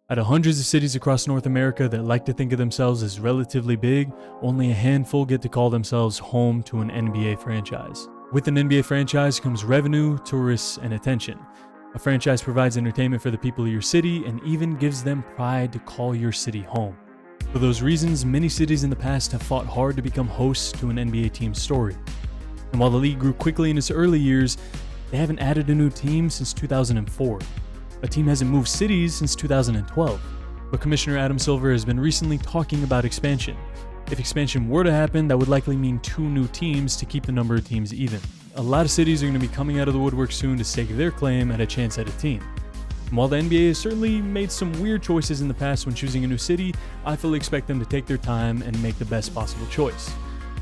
Out of hundreds of cities across North America that like to think of themselves as relatively big, only a handful get to call themselves home to an NBA franchise. With an NBA franchise comes revenue, tourists, and attention. A franchise provides entertainment for the people of your city and even gives them pride to call your city home. For those reasons, many cities in the past have fought hard to become hosts to an NBA team's story. And while the league grew quickly in its early years, they haven't added a new team since 2004. A team hasn't moved cities since 2012. But Commissioner Adam Silver has been recently talking about expansion. If expansion were to happen, that would likely mean 2 new teams to keep the number of teams even. A lot of cities are going to be coming out of the woodwork soon to stake their claim at a chance at a team. And while the NBA has certainly made some weird choices in the past when choosing a new city, I fully expect them to take their time and make the best possible choice.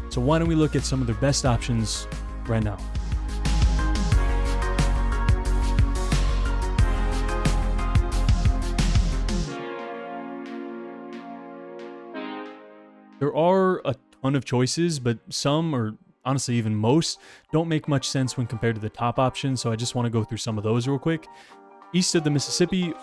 So why don't we look at some of their best options right now? There are a ton of choices, but some, or honestly even most, don't make much sense when compared to the top options, so I just want to go through some of those real quick. East of the Mississippi,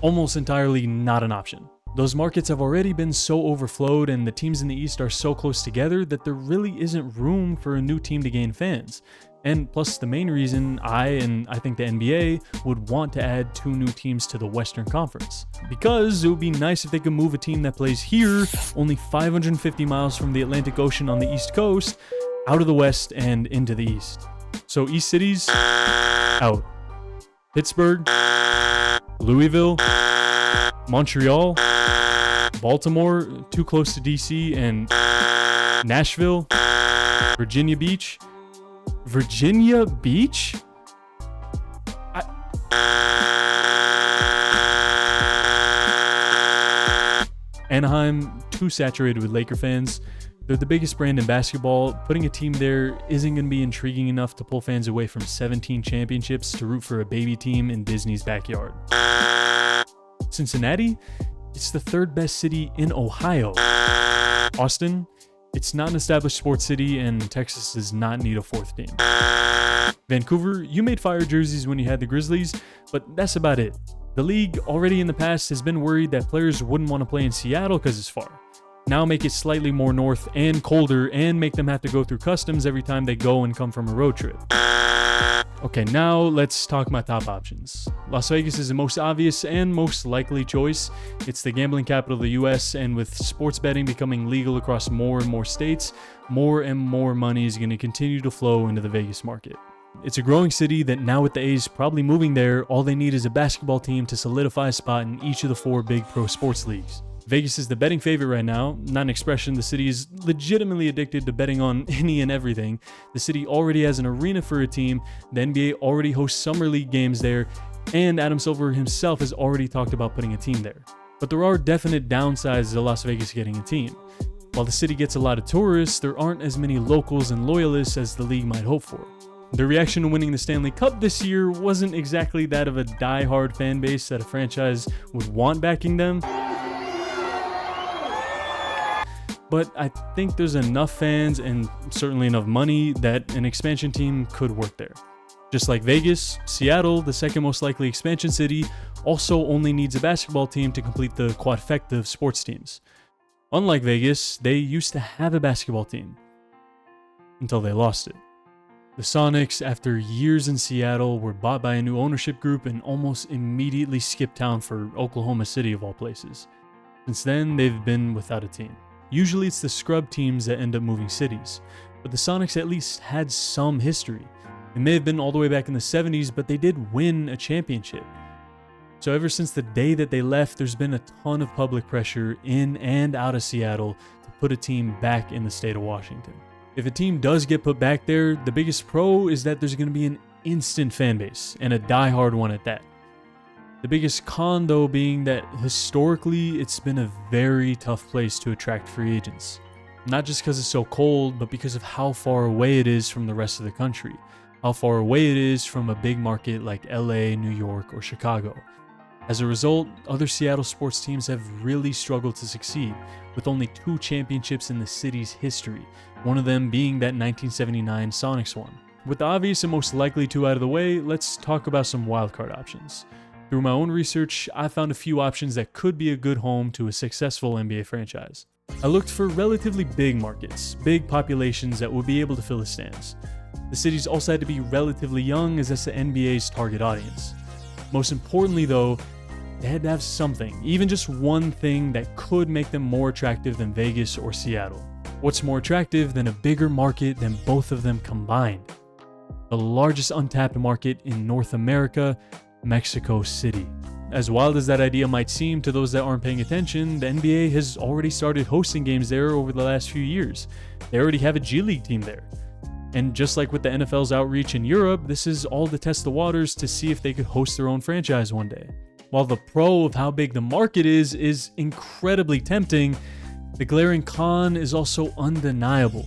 almost entirely not an option. Those markets have already been so overflowed and the teams in the East are so close together that there really isn't room for a new team to gain fans. And plus the main reason I think the NBA would want to add 2 new teams to the Western Conference. Because it would be nice if they could move a team that plays here, only 550 miles from the Atlantic Ocean on the East Coast, out of the West and into the East. So East cities, out. Pittsburgh, Louisville, Montreal, Baltimore, too close to DC, and Nashville, Virginia Beach. Virginia Beach? Anaheim, too saturated with Laker fans. They're the biggest brand in basketball. Putting a team there isn't going to be intriguing enough to pull fans away from 17 championships to root for a baby team in Disney's backyard. Cincinnati? It's the 3rd best city in Ohio. Austin? It's not an established sports city, and Texas does not need a 4th team. Vancouver? You made fire jerseys when you had the Grizzlies, but that's about it. The league already in the past has been worried that players wouldn't want to play in Seattle because it's far. Now make it slightly more north and colder and make them have to go through customs every time they go and come from a road trip. Okay, now let's talk about top options. Las Vegas is the most obvious and most likely choice. It's the gambling capital of the US, and with sports betting becoming legal across more and more states, more and more money is going to continue to flow into the Vegas market. It's a growing city that now with the A's probably moving there, all they need is a basketball team to solidify a spot in each of the 4 big pro sports leagues. Vegas is the betting favorite right now, not an expression. The city is legitimately addicted to betting on any and everything. The city already has an arena for a team, the NBA already hosts summer league games there, and Adam Silver himself has already talked about putting a team there. But there are definite downsides to Las Vegas getting a team. While the city gets a lot of tourists, there aren't as many locals and loyalists as the league might hope for. The reaction to winning the Stanley Cup this year wasn't exactly that of a die-hard fan base that a franchise would want backing them. But I think there's enough fans and certainly enough money that an expansion team could work there. Just like Vegas, Seattle, the 2nd most likely expansion city, also only needs a basketball team to complete the quadfecta of sports teams. Unlike Vegas, they used to have a basketball team until they lost it. The Sonics, after years in Seattle, were bought by a new ownership group and almost immediately skipped town for Oklahoma City of all places. Since then, they've been without a team. Usually it's the scrub teams that end up moving cities, but the Sonics at least had some history. It may have been all the way back in the 70s, but they did win a championship. So ever since the day that they left, there's been a ton of public pressure in and out of Seattle to put a team back in the state of Washington. If a team does get put back there, the biggest pro is that there's going to be an instant fan base, and a die-hard one at that. The biggest con, though, being that historically it's been a very tough place to attract free agents. Not just because it's so cold, but because of how far away it is from the rest of the country. How far away it is from a big market like LA, New York, or Chicago. As a result, other Seattle sports teams have really struggled to succeed, with only 2 championships in the city's history, one of them being that 1979 Sonics one. With the obvious and most likely 2 out of the way, let's talk about some wildcard options. Through my own research, I found a few options that could be a good home to a successful NBA franchise. I looked for relatively big markets, big populations that would be able to fill the stands. The cities also had to be relatively young, as that's the NBA's target audience. Most importantly though, they had to have something, even just one thing that could make them more attractive than Vegas or Seattle. What's more attractive than a bigger market than both of them combined? The largest untapped market in North America, Mexico City. As wild as that idea might seem to those that aren't paying attention, the NBA has already started hosting games there over the last few years. They already have a G League team there. And just like with the NFL's outreach in Europe, this is all to test the waters to see if they could host their own franchise one day. While the pro of how big the market is incredibly tempting, the glaring con is also undeniable.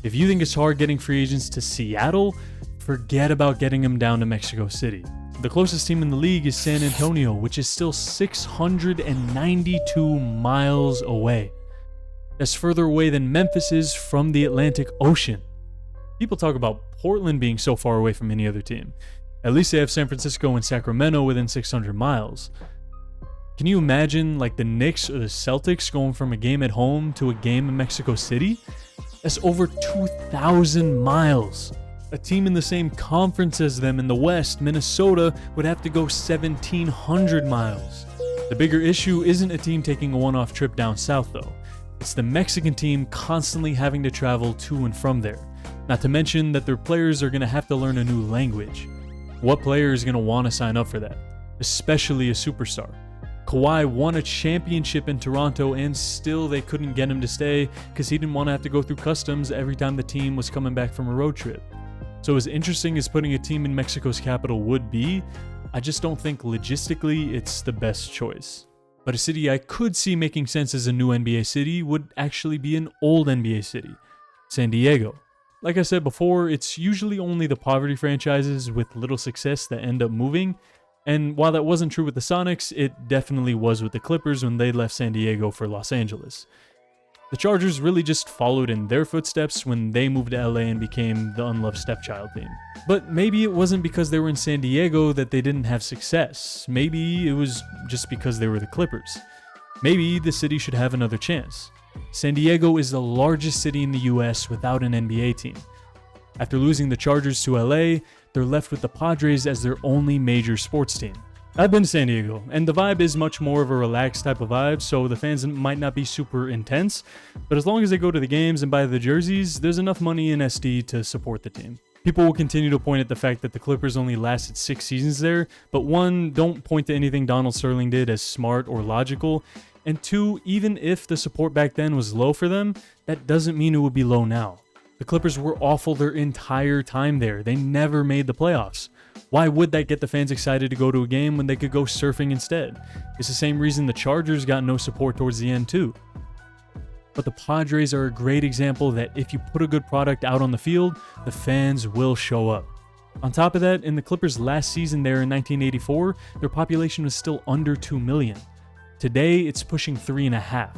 If you think it's hard getting free agents to Seattle, forget about getting them down to Mexico City. The closest team in the league is San Antonio, which is still 692 miles away. That's further away than Memphis is from the Atlantic Ocean. People talk about Portland being so far away from any other team. At least they have San Francisco and Sacramento within 600 miles. Can you imagine like the Knicks or the Celtics going from a game at home to a game in Mexico City? That's over 2,000 miles. A team in the same conference as them in the West, Minnesota, would have to go 1,700 miles. The bigger issue isn't a team taking a one-off trip down south though. It's the Mexican team constantly having to travel to and from there. Not to mention that their players are going to have to learn a new language. What player is going to want to sign up for that? Especially a superstar. Kawhi won a championship in Toronto and still they couldn't get him to stay because he didn't want to have to go through customs every time the team was coming back from a road trip. So as interesting as putting a team in Mexico's capital would be, I just don't think logistically it's the best choice. But a city I could see making sense as a new NBA city would actually be an old NBA city, San Diego. Like I said before, it's usually only the poverty franchises with little success that end up moving, and while that wasn't true with the Sonics, it definitely was with the Clippers when they left San Diego for Los Angeles. The Chargers really just followed in their footsteps when they moved to LA and became the unloved stepchild team. But maybe it wasn't because they were in San Diego that they didn't have success. Maybe it was just because they were the Clippers. Maybe the city should have another chance. San Diego is the largest city in the US without an NBA team. After losing the Chargers to LA, they're left with the Padres as their only major sports team. I've been to San Diego, and the vibe is much more of a relaxed type of vibe, so the fans might not be super intense, but as long as they go to the games and buy the jerseys, there's enough money in SD to support the team. People will continue to point at the fact that the Clippers only lasted 6 seasons there, but 1, don't point to anything Donald Sterling did as smart or logical, and 2, even if the support back then was low for them, that doesn't mean it would be low now. The Clippers were awful their entire time there. They never made the playoffs. Why would that get the fans excited to go to a game when they could go surfing instead? It's the same reason the Chargers got no support towards the end too. But the Padres are a great example that if you put a good product out on the field, the fans will show up. On top of that, in the Clippers' last season there in 1984, their population was still under 2 million. Today, it's pushing 3.5.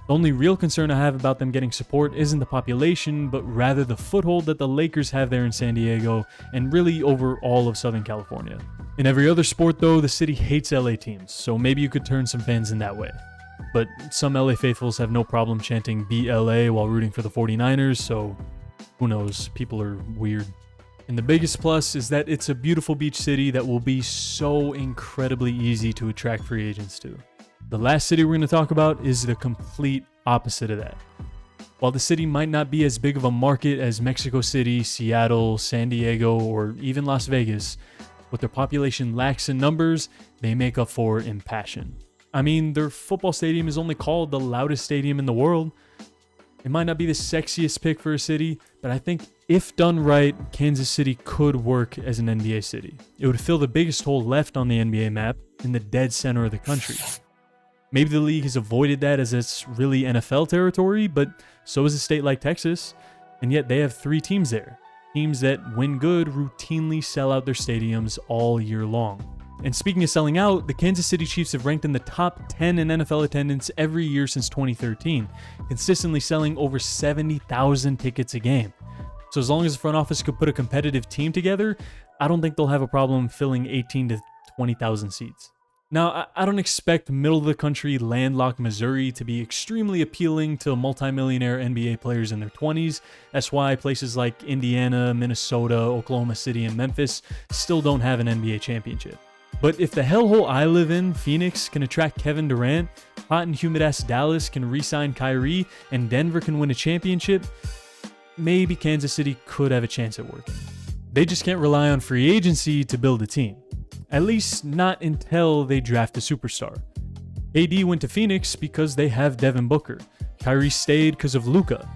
The only real concern I have about them getting support isn't the population, but rather the foothold that the Lakers have there in San Diego, and really over all of Southern California. In every other sport though, the city hates LA teams, so maybe you could turn some fans in that way. But some LA faithfuls have no problem chanting "Beat LA" while rooting for the 49ers, so who knows, people are weird. And the biggest plus is that it's a beautiful beach city that will be so incredibly easy to attract free agents to. The last city we're going to talk about is the complete opposite of that. While the city might not be as big of a market as Mexico City, Seattle, San Diego, or even Las Vegas, what their population lacks in numbers, they make up for in passion. I mean, their football stadium is only called the loudest stadium in the world. It might not be the sexiest pick for a city, but I think if done right, Kansas City could work as an NBA city. It would fill the biggest hole left on the NBA map in the dead center of the country. Maybe the league has avoided that as it's really NFL territory, but so is a state like Texas, and yet they have 3 teams there. Teams that, when good, routinely sell out their stadiums all year long. And speaking of selling out, the Kansas City Chiefs have ranked in the top 10 in NFL attendance every year since 2013, consistently selling over 70,000 tickets a game. So as long as the front office could put a competitive team together, I don't think they'll have a problem filling 18 to 20,000 seats. Now, I don't expect middle-of-the-country landlocked Missouri to be extremely appealing to multimillionaire NBA players in their 20s. That's why places like Indiana, Minnesota, Oklahoma City, and Memphis still don't have an NBA championship. But if the hellhole I live in, Phoenix, can attract Kevin Durant, hot and humid-ass Dallas can re-sign Kyrie, and Denver can win a championship, maybe Kansas City could have a chance at working. They just can't rely on free agency to build a team. At least not until they draft a superstar. AD went to Phoenix because they have Devin Booker. Kyrie stayed because of Luka.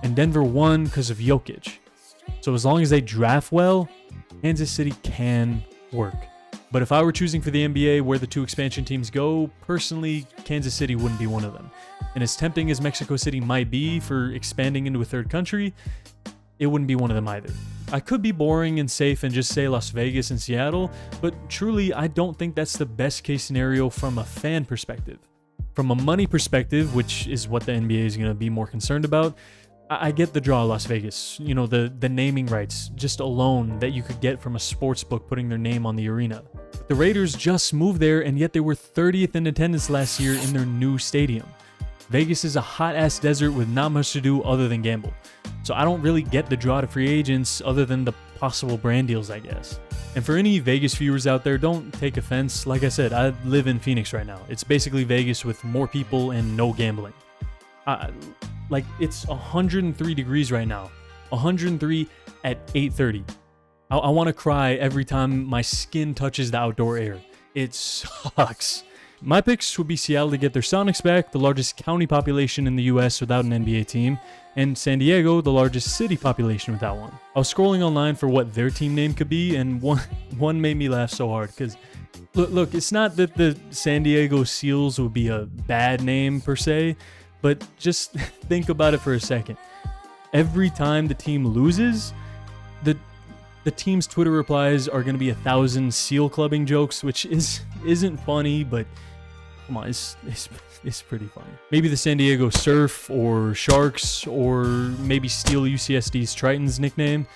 And Denver won because of Jokic. So as long as they draft well, Kansas City can work. But if I were choosing for the NBA where the 2 expansion teams go, personally, Kansas City wouldn't be one of them. And as tempting as Mexico City might be for expanding into a third country, it wouldn't be one of them either. I could be boring and safe and just say Las Vegas and Seattle, but truly I don't think that's the best case scenario from a fan perspective. From a money perspective, which is what the NBA is going to be more concerned about, I get the draw of Las Vegas. You know, the naming rights just alone that you could get from a sports book putting their name on the arena. The Raiders just moved there, and yet they were 30th in attendance last year in their new stadium. Vegas is a hot-ass desert with not much to do other than gamble. So I don't really get the draw to free agents other than the possible brand deals, I guess. And for any Vegas viewers out there, don't take offense. Like I said, I live in Phoenix right now. It's basically Vegas with more people and no gambling. Like, it's 103 degrees right now. 103 at 8:30. I want to cry every time my skin touches the outdoor air. It sucks. My picks would be Seattle to get their Sonics back, the largest county population in the US without an NBA team, and San Diego, the largest city population without one. I was scrolling online for what their team name could be, and one made me laugh so hard, because look, it's not that the San Diego Seals would be a bad name per se, but just think about it for a second. Every time the team loses, the team's Twitter replies are going to be 1,000 seal clubbing jokes, which isn't funny, but come on, it's pretty funny. Maybe the San Diego Surf or Sharks, or maybe steal UCSD's Triton's nickname.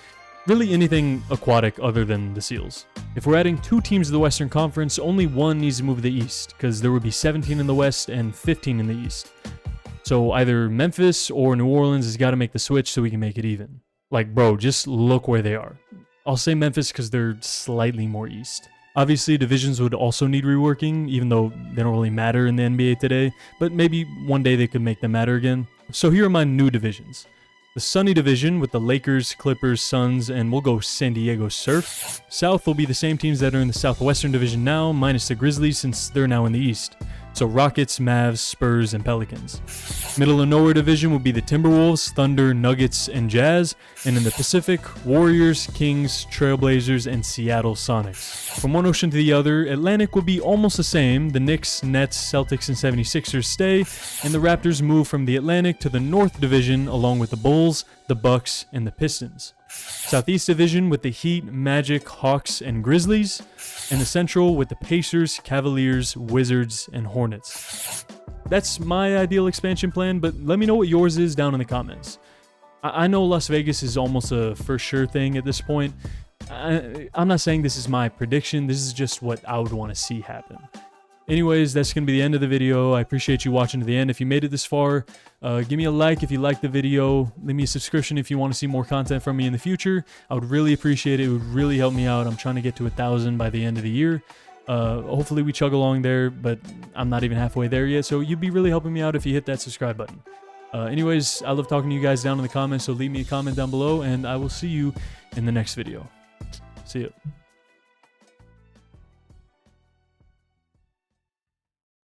Really anything aquatic other than the Seals. If we're adding 2 teams to the Western Conference, only one needs to move to the East, because there would be 17 in the West and 15 in the East. So either Memphis or New Orleans has got to make the switch so we can make it even. Like, bro, just look where they are. I'll say Memphis because they're slightly more east. Obviously, divisions would also need reworking, even though they don't really matter in the NBA today, but maybe one day they could make them matter again. So here are my new divisions. The Sunny Division with the Lakers, Clippers, Suns, and we'll go San Diego Surf. South will be the same teams that are in the Southwestern Division now, minus the Grizzlies since they're now in the East. So Rockets, Mavs, Spurs, and Pelicans. Middle of nowhere division would be the Timberwolves, Thunder, Nuggets, and Jazz. And in the Pacific, Warriors, Kings, Trailblazers, and Seattle Sonics. From one ocean to the other, Atlantic would be almost the same. The Knicks, Nets, Celtics, and 76ers stay. And the Raptors move from the Atlantic to the North Division along with the Bulls, the Bucks, and the Pistons. Southeast Division with the Heat, Magic, Hawks, and Grizzlies. And the Central with the Pacers, Cavaliers, Wizards, and Hornets. That's my ideal expansion plan, but let me know what yours is down in the comments. I know Las Vegas is almost a for sure thing at this point. I'm not saying this is my prediction, this is just what I would want to see happen. Anyways, that's going to be the end of the video. I appreciate you watching to the end. If you made it this far, give me a like if you liked the video. Leave me a subscription if you want to see more content from me in the future. I would really appreciate it. It would really help me out. I'm trying to get to 1,000 by the end of the year. Hopefully we chug along there, but I'm not even halfway there yet. So you'd be really helping me out if you hit that subscribe button. Anyways, I love talking to you guys down in the comments. So leave me a comment down below, and I will see you in the next video. See ya.